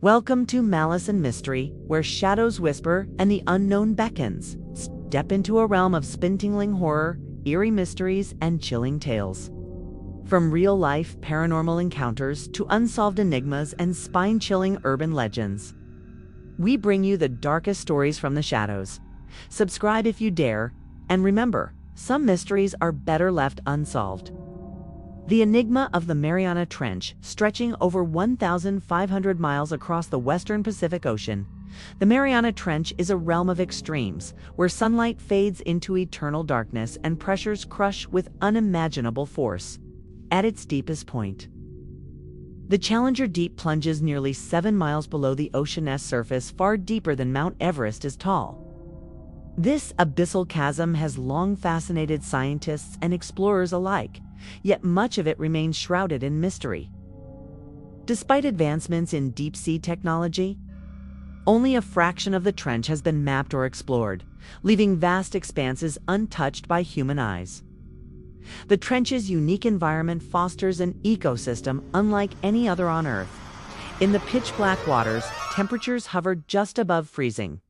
Welcome to Malice and Mystery, where shadows whisper and the unknown beckons. Step into a realm of spine-tingling horror, eerie mysteries, and chilling tales. From real-life paranormal encounters to unsolved enigmas and spine-chilling urban legends, we bring you the darkest stories from the shadows. Subscribe if you dare, and remember, some mysteries are better left unsolved. The enigma of the Mariana Trench, stretching over 1,500 miles across the western Pacific Ocean. The Mariana Trench is a realm of extremes, where sunlight fades into eternal darkness and pressures crush with unimaginable force. At its deepest point, the Challenger Deep plunges nearly 7 miles below the ocean's surface, far deeper than Mount Everest is tall. This abyssal chasm has long fascinated scientists and explorers alike, yet much of it remains shrouded in mystery. Despite advancements in deep-sea technology, only a fraction of the trench has been mapped or explored, leaving vast expanses untouched by human eyes. The trench's unique environment fosters an ecosystem unlike any other on Earth. In the pitch-black waters, temperatures hover just above freezing,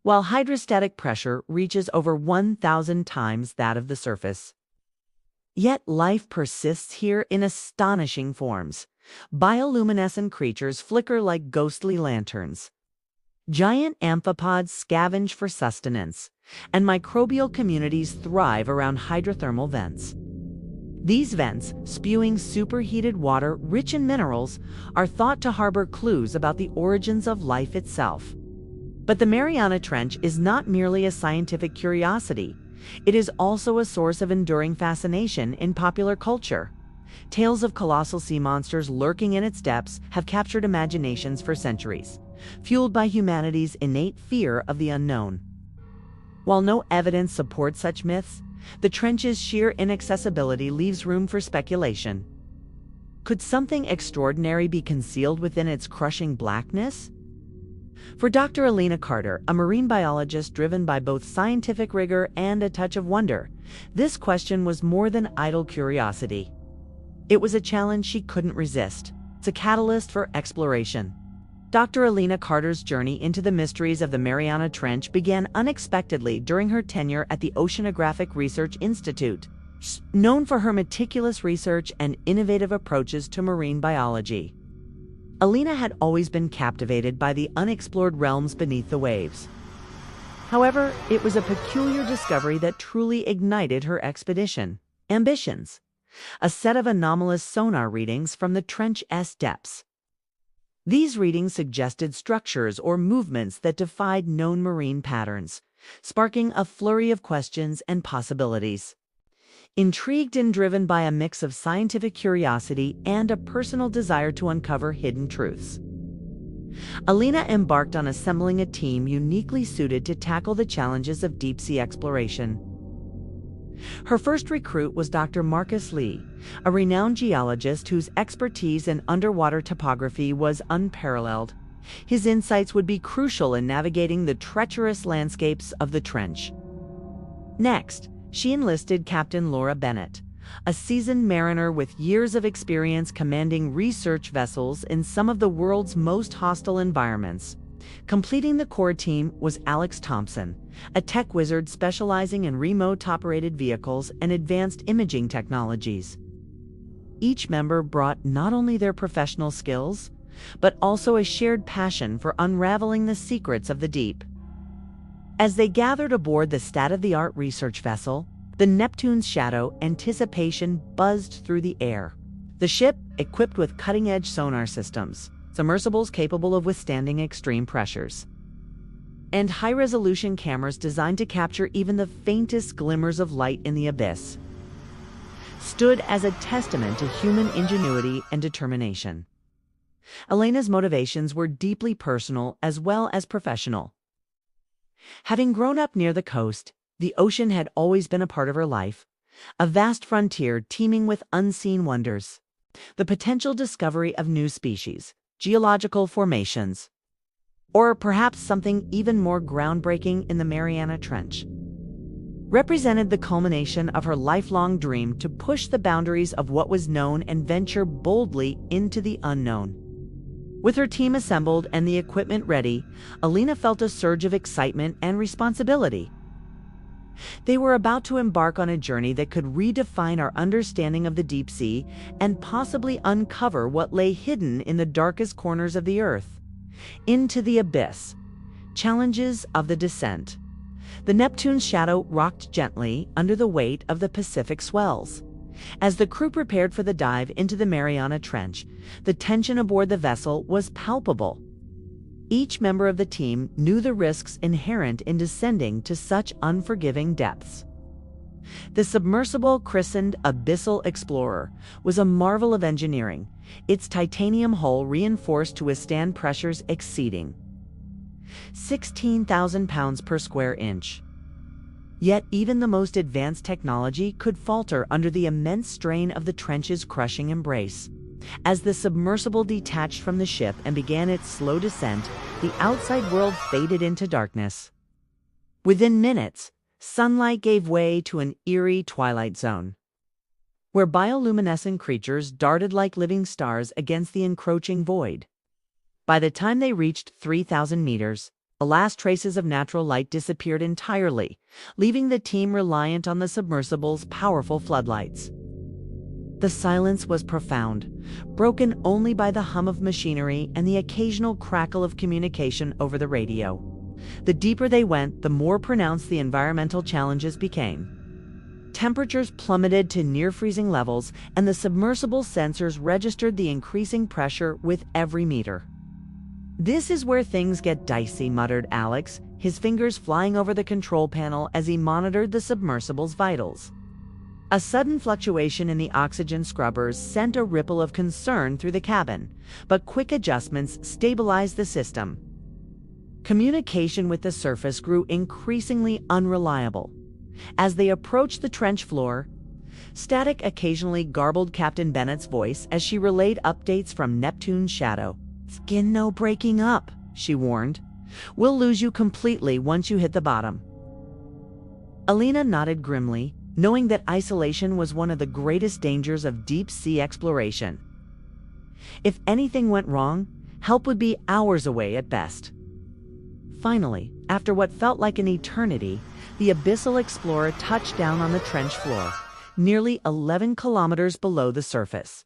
while hydrostatic pressure reaches over 1,000 times that of the surface. Yet life persists here in astonishing forms. Bioluminescent creatures flicker like ghostly lanterns. Giant amphipods scavenge for sustenance, and microbial communities thrive around hydrothermal vents. These vents, spewing superheated water rich in minerals, are thought to harbor clues about the origins of life itself. But the Mariana Trench is not merely a scientific curiosity. It is also a source of enduring fascination in popular culture. Tales of colossal sea monsters lurking in its depths have captured imaginations for centuries, fueled by humanity's innate fear of the unknown. While no evidence supports such myths, the trench's sheer inaccessibility leaves room for speculation. Could something extraordinary be concealed within its crushing blackness? For Dr. Elena Carter, a marine biologist driven by both scientific rigor and a touch of wonder, this question was more than idle curiosity. It was a challenge she couldn't resist. It's a catalyst for exploration. Dr. Elena Carter's journey into the mysteries of the Mariana Trench began unexpectedly during her tenure at the Oceanographic Research Institute, known for her meticulous research and innovative approaches to marine biology. Elena had always been captivated by the unexplored realms beneath the waves. However, it was a peculiar discovery that truly ignited her expedition ambitions: a set of anomalous sonar readings from the trench's depths. These readings suggested structures or movements that defied known marine patterns, sparking a flurry of questions and possibilities. Intrigued and driven by a mix of scientific curiosity and a personal desire to uncover hidden truths, Elena embarked on assembling a team uniquely suited to tackle the challenges of deep-sea exploration. Her first recruit was Dr. Marcus Lee, a renowned geologist whose expertise in underwater topography was unparalleled. His insights would be crucial in navigating the treacherous landscapes of the trench. Next, she enlisted Captain Laura Bennett, a seasoned mariner with years of experience commanding research vessels in some of the world's most hostile environments. Completing the core team was Alex Thompson, a tech wizard specializing in remote-operated vehicles and advanced imaging technologies. Each member brought not only their professional skills, but also a shared passion for unraveling the secrets of the deep. As they gathered aboard the state-of-the-art research vessel, the Neptune's shadow, anticipation buzzed through the air. The ship, equipped with cutting-edge sonar systems, submersibles capable of withstanding extreme pressures, and high-resolution cameras designed to capture even the faintest glimmers of light in the abyss, stood as a testament to human ingenuity and determination. Elena's motivations were deeply personal as well as professional. Having grown up near the coast, the ocean had always been a part of her life, a vast frontier teeming with unseen wonders. The potential discovery of new species, geological formations, or perhaps something even more groundbreaking in the Mariana Trench, represented the culmination of her lifelong dream to push the boundaries of what was known and venture boldly into the unknown. With her team assembled and the equipment ready, Elena felt a surge of excitement and responsibility. They were about to embark on a journey that could redefine our understanding of the deep sea and possibly uncover what lay hidden in the darkest corners of the earth. Into the abyss. Challenges of the descent. The Neptune's shadow rocked gently under the weight of the Pacific swells. As the crew prepared for the dive into the Mariana Trench, the tension aboard the vessel was palpable. Each member of the team knew the risks inherent in descending to such unforgiving depths. The submersible, christened Abyssal Explorer, was a marvel of engineering, its titanium hull reinforced to withstand pressures exceeding 16,000 pounds per square inch. Yet even the most advanced technology could falter under the immense strain of the trench's crushing embrace. As the submersible detached from the ship and began its slow descent, the outside world faded into darkness. Within minutes, sunlight gave way to an eerie twilight zone, where bioluminescent creatures darted like living stars against the encroaching void. By the time they reached 3,000 meters, the last traces of natural light disappeared entirely, leaving the team reliant on the submersible's powerful floodlights. The silence was profound, broken only by the hum of machinery and the occasional crackle of communication over the radio. The deeper they went, the more pronounced the environmental challenges became. Temperatures plummeted to near-freezing levels, and the submersible sensors registered the increasing pressure with every meter. "This is where things get dicey," muttered Alex, his fingers flying over the control panel as he monitored the submersible's vitals. A sudden fluctuation in the oxygen scrubbers sent a ripple of concern through the cabin, but quick adjustments stabilized the system. Communication with the surface grew increasingly unreliable. As they approached the trench floor, static occasionally garbled Captain Bennett's voice as she relayed updates from Neptune's shadow. "Skin no breaking up," she warned. "We'll lose you completely once you hit the bottom." Elena nodded grimly, knowing that isolation was one of the greatest dangers of deep-sea exploration. If anything went wrong, help would be hours away at best. Finally, after what felt like an eternity, the Abyssal Explorer touched down on the trench floor, nearly 11 kilometers below the surface.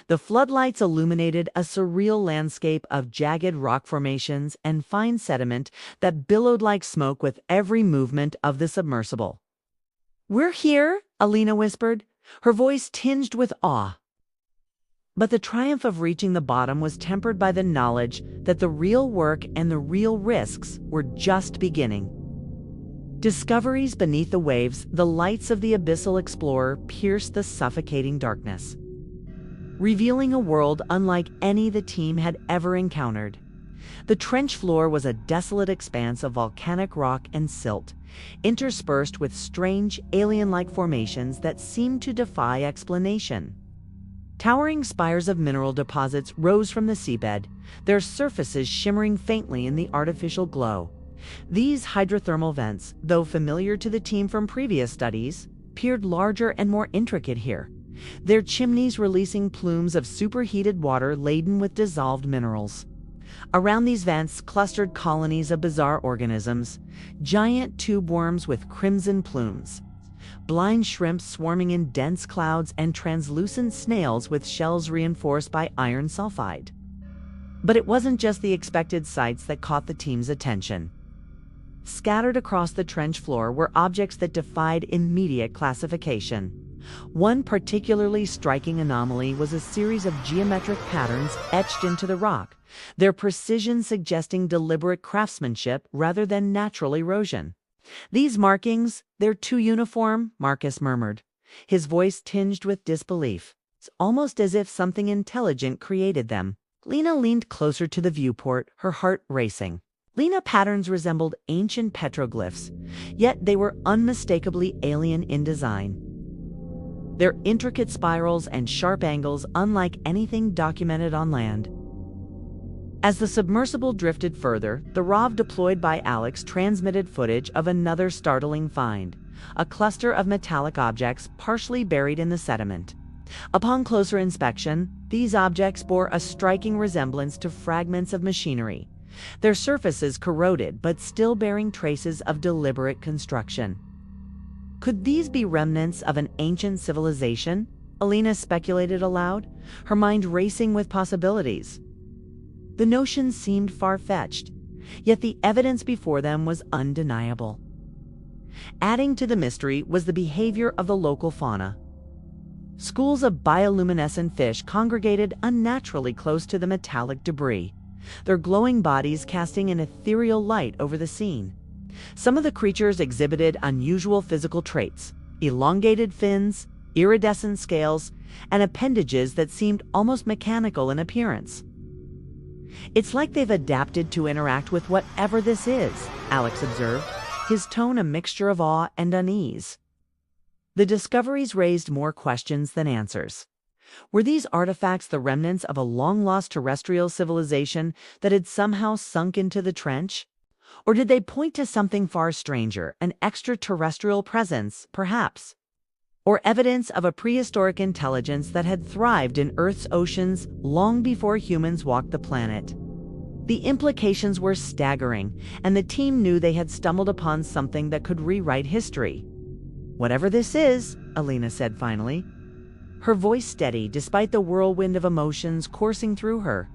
The floodlights illuminated a surreal landscape of jagged rock formations and fine sediment that billowed like smoke with every movement of the submersible. "We're here," Elena whispered, her voice tinged with awe. But the triumph of reaching the bottom was tempered by the knowledge that the real work and the real risks were just beginning. Discoveries beneath the waves, the lights of the Abyssal Explorer pierced the suffocating darkness, revealing a world unlike any the team had ever encountered. The trench floor was a desolate expanse of volcanic rock and silt, interspersed with strange, alien-like formations that seemed to defy explanation. Towering spires of mineral deposits rose from the seabed, their surfaces shimmering faintly in the artificial glow. These hydrothermal vents, though familiar to the team from previous studies, appeared larger and more intricate here, their chimneys releasing plumes of superheated water laden with dissolved minerals. Around these vents clustered colonies of bizarre organisms, giant tube worms with crimson plumes, blind shrimps swarming in dense clouds, and translucent snails with shells reinforced by iron sulfide. But it wasn't just the expected sights that caught the team's attention. Scattered across the trench floor were objects that defied immediate classification. One particularly striking anomaly was a series of geometric patterns etched into the rock, their precision suggesting deliberate craftsmanship rather than natural erosion. "These markings, they're too uniform," Marcus murmured, his voice tinged with disbelief. "It's almost as if something intelligent created them." Lena leaned closer to the viewport, her heart racing. Lena patterns resembled ancient petroglyphs, yet they were unmistakably alien in design. Their intricate spirals and sharp angles unlike anything documented on land. As the submersible drifted further, the ROV deployed by Alex transmitted footage of another startling find, a cluster of metallic objects partially buried in the sediment. Upon closer inspection, These objects bore a striking resemblance to fragments of machinery, their surfaces corroded but still bearing traces of deliberate construction. Could these be remnants of an ancient civilization? Elena speculated aloud, her mind racing with possibilities. The notion seemed far-fetched, yet the evidence before them was undeniable. Adding to the mystery was the behavior of the local fauna. Schools of bioluminescent fish congregated unnaturally close to the metallic debris, their glowing bodies casting an ethereal light over the scene. Some of the creatures exhibited unusual physical traits, elongated fins, iridescent scales, and appendages that seemed almost mechanical in appearance. "It's like they've adapted to interact with whatever this is," Alex observed, his tone a mixture of awe and unease. The discoveries raised more questions than answers. Were these artifacts the remnants of a long-lost terrestrial civilization that had somehow sunk into the trench? Or did they point to something far stranger, an extraterrestrial presence, perhaps? Or evidence of a prehistoric intelligence that had thrived in Earth's oceans long before humans walked the planet? The implications were staggering, and the team knew they had stumbled upon something that could rewrite history. "Whatever this is," Elena said finally, her voice steady despite the whirlwind of emotions coursing through her,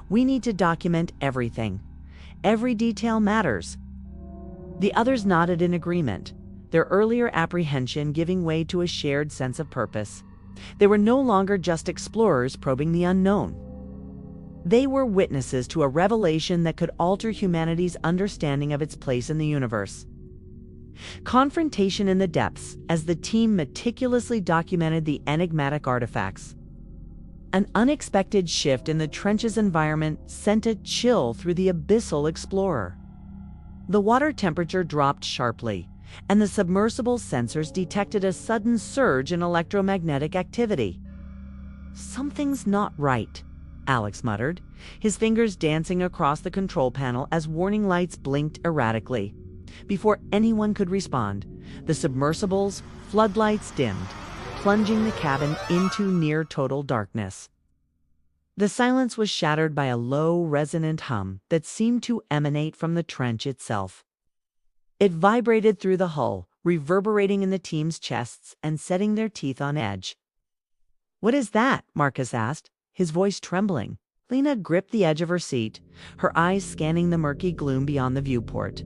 "we need to document everything. Every detail matters." The others nodded in agreement, their earlier apprehension giving way to a shared sense of purpose. They were no longer just explorers probing the unknown. They were witnesses to a revelation that could alter humanity's understanding of its place in the universe. Confrontation in the depths as the team meticulously documented the enigmatic artifacts. An unexpected shift in the trench's environment sent a chill through the abyssal explorer. The water temperature dropped sharply, and the submersible sensors detected a sudden surge in electromagnetic activity. "Something's not right," Alex muttered, his fingers dancing across the control panel as warning lights blinked erratically. Before anyone could respond, the submersible's floodlights dimmed, plunging the cabin into near-total darkness. The silence was shattered by a low, resonant hum that seemed to emanate from the trench itself. It vibrated through the hull, reverberating in the team's chests and setting their teeth on edge. "What is that?" Marcus asked, his voice trembling. Lena gripped the edge of her seat, her eyes scanning the murky gloom beyond the viewport.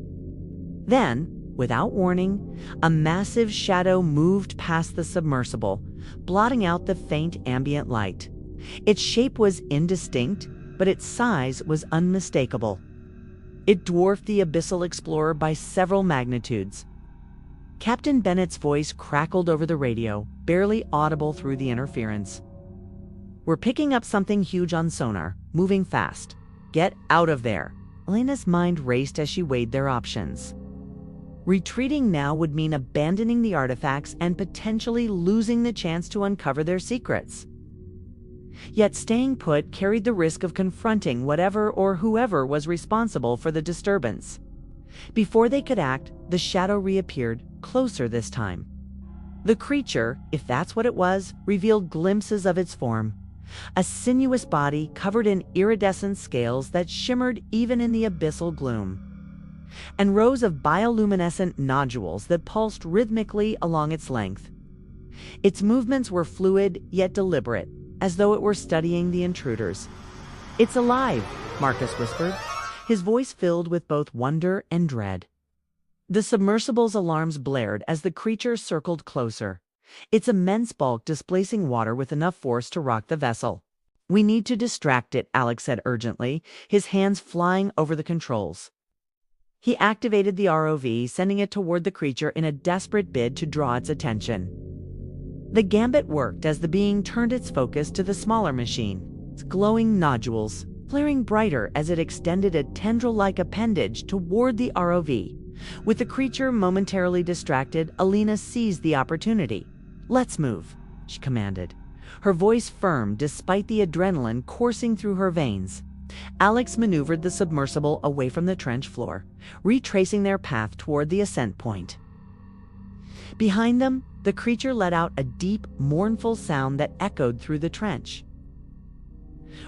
Then, without warning, a massive shadow moved past the submersible, blotting out the faint ambient light. Its shape was indistinct, but its size was unmistakable. It dwarfed the abyssal explorer by several magnitudes. Captain Bennett's voice crackled over the radio, barely audible through the interference. "We're picking up something huge on sonar, moving fast. Get out of there." Elena's mind raced as she weighed their options. Retreating now would mean abandoning the artifacts and potentially losing the chance to uncover their secrets. Yet staying put carried the risk of confronting whatever or whoever was responsible for the disturbance. Before they could act, the shadow reappeared, closer this time. The creature, if that's what it was, revealed glimpses of its form. A sinuous body covered in iridescent scales that shimmered even in the abyssal gloom, and rows of bioluminescent nodules that pulsed rhythmically along its length. Its movements were fluid yet deliberate, as though it were studying the intruders. "It's alive," Marcus whispered, his voice filled with both wonder and dread. The submersible's alarms blared as the creature circled closer, its immense bulk displacing water with enough force to rock the vessel. "We need to distract it," Alex said urgently, his hands flying over the controls. He activated the ROV, sending it toward the creature in a desperate bid to draw its attention. The gambit worked as the being turned its focus to the smaller machine, its glowing nodules flaring brighter as it extended a tendril-like appendage toward the ROV. With the creature momentarily distracted, Elena seized the opportunity. "Let's move," she commanded, her voice firm despite the adrenaline coursing through her veins. Alex maneuvered the submersible away from the trench floor, retracing their path toward the ascent point. Behind them, the creature let out a deep, mournful sound that echoed through the trench.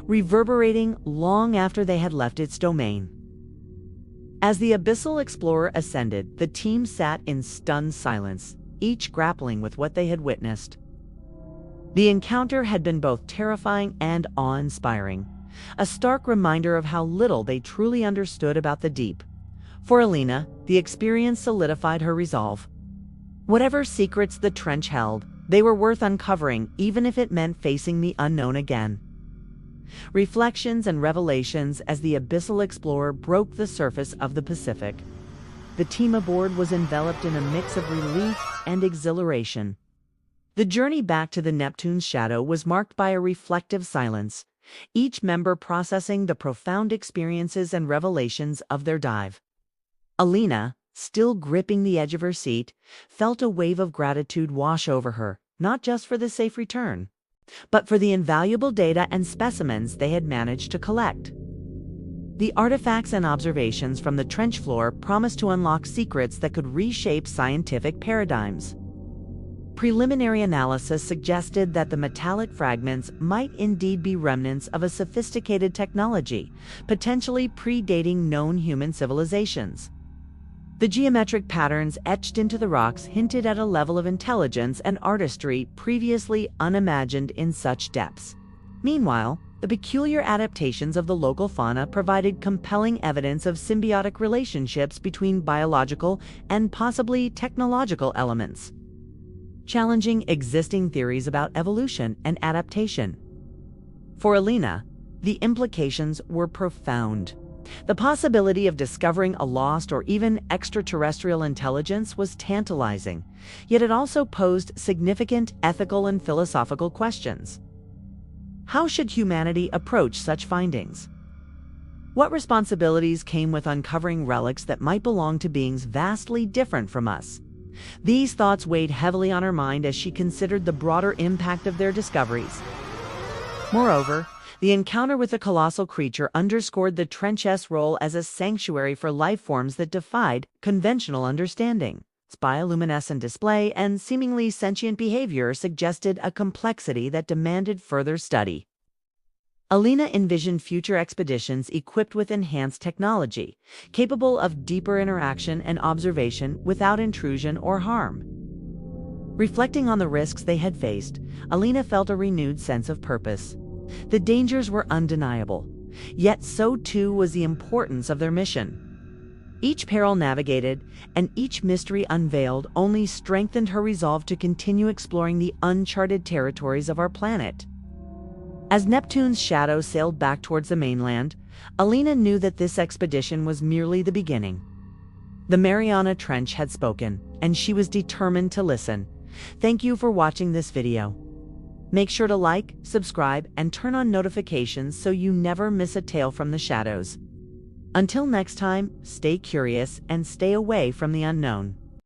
reverberating long after they had left its domain. As the abyssal explorer ascended, the team sat in stunned silence, each grappling with what they had witnessed. The encounter had been both terrifying and awe-inspiring, a stark reminder of how little they truly understood about the deep. For Elena, the experience solidified her resolve. Whatever secrets the trench held, they were worth uncovering, even if it meant facing the unknown again. Reflections and revelations as the abyssal explorer broke the surface of the Pacific. The team aboard was enveloped in a mix of relief and exhilaration. The journey back to the Neptune's shadow was marked by a reflective silence, each member processing the profound experiences and revelations of their dive. Elena, still gripping the edge of her seat, felt a wave of gratitude wash over her, not just for the safe return, but for the invaluable data and specimens they had managed to collect. The artifacts and observations from the trench floor promised to unlock secrets that could reshape scientific paradigms. Preliminary analysis suggested that the metallic fragments might indeed be remnants of a sophisticated technology, potentially predating known human civilizations. The geometric patterns etched into the rocks hinted at a level of intelligence and artistry previously unimagined in such depths. Meanwhile, the peculiar adaptations of the local fauna provided compelling evidence of symbiotic relationships between biological and possibly technological elements, challenging existing theories about evolution and adaptation. For Elena, the implications were profound. The possibility of discovering a lost or even extraterrestrial intelligence was tantalizing, yet it also posed significant ethical and philosophical questions. How should humanity approach such findings? What responsibilities came with uncovering relics that might belong to beings vastly different from us? These thoughts weighed heavily on her mind as she considered the broader impact of their discoveries. Moreover, the encounter with the colossal creature underscored the trench's role as a sanctuary for life forms that defied conventional understanding. Its bioluminescent display and seemingly sentient behavior suggested a complexity that demanded further study. Elena envisioned future expeditions equipped with enhanced technology, capable of deeper interaction and observation without intrusion or harm. Reflecting on the risks they had faced, Elena felt a renewed sense of purpose. The dangers were undeniable, yet so too was the importance of their mission. Each peril navigated and each mystery unveiled only strengthened her resolve to continue exploring the uncharted territories of our planet. As Neptune's shadow sailed back towards the mainland, Elena knew that this expedition was merely the beginning. The Mariana Trench had spoken, and she was determined to listen. Thank you for watching this video. Make sure to like, subscribe, and turn on notifications so you never miss a tale from the shadows. Until next time, stay curious and stay away from the unknown.